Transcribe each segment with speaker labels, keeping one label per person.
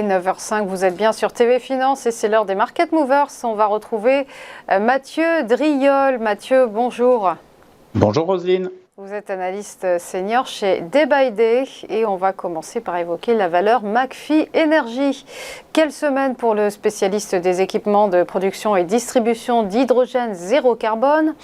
Speaker 1: 9h05, vous êtes bien sur TV Finance et c'est l'heure des Market Movers. On va retrouver Mathieu Driol. Mathieu, bonjour.
Speaker 2: Bonjour Roselyne.
Speaker 1: Vous êtes analyste senior chez Day by Day et on va commencer par évoquer la valeur McPhy Energy. Quelle semaine pour le spécialiste des équipements de production et distribution d'hydrogène zéro carbone,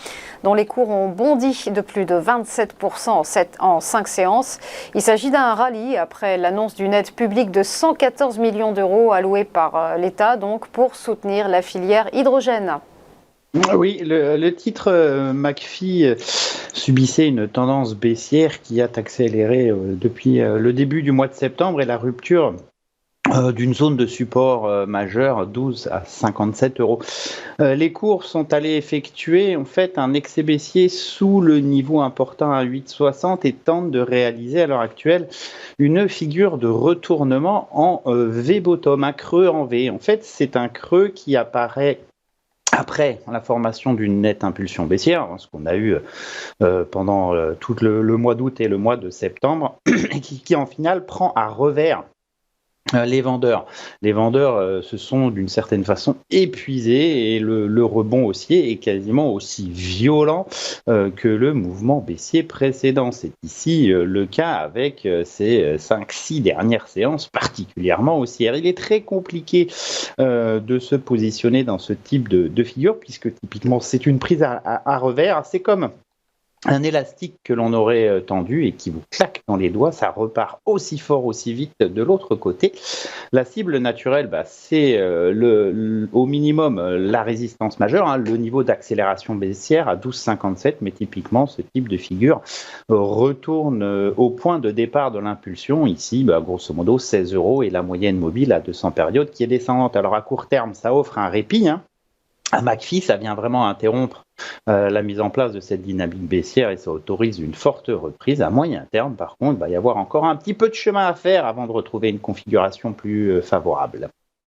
Speaker 1: dont les cours ont bondi de plus de 27% en 5 séances. Il s'agit d'un rallye après l'annonce d'une aide publique de 114 millions d'euros allouée par l'État donc pour soutenir la filière hydrogène.
Speaker 2: Oui, le titre McPhy subissait une tendance baissière qui a accéléré depuis le début du mois de septembre et la rupture d'une zone de support majeure, 12 à 57 euros. Les cours sont allés effectuer en fait un excès baissier sous le niveau important à 8,60 et tentent de réaliser à l'heure actuelle une figure de retournement en V-bottom, un creux en V. En fait, c'est un creux qui apparaît après la formation d'une nette impulsion baissière, ce qu'on a eu pendant tout le mois d'août et le mois de septembre, et qui en finale prend à revers les vendeurs. Les vendeurs se sont d'une certaine façon épuisés et le rebond haussier est quasiment aussi violent que le mouvement baissier précédent. C'est ici le cas avec ces 5-6 dernières séances particulièrement haussières. Il est très compliqué de se positionner dans ce type de figure puisque typiquement c'est une prise à revers. C'est comme un élastique que l'on aurait tendu et qui vous claque dans les doigts, ça repart aussi fort, aussi vite de l'autre côté. La cible naturelle, c'est au minimum la résistance majeure, le niveau d'accélération baissière à 12,57, mais typiquement ce type de figure retourne au point de départ de l'impulsion, ici grosso modo 16 euros et la moyenne mobile à 200 périodes qui est descendante. Alors à court terme, ça offre un répit, À McPhy, ça vient vraiment interrompre la mise en place de cette dynamique baissière et ça autorise une forte reprise. À moyen terme, par contre, il va y avoir encore un petit peu de chemin à faire avant de retrouver une configuration plus favorable.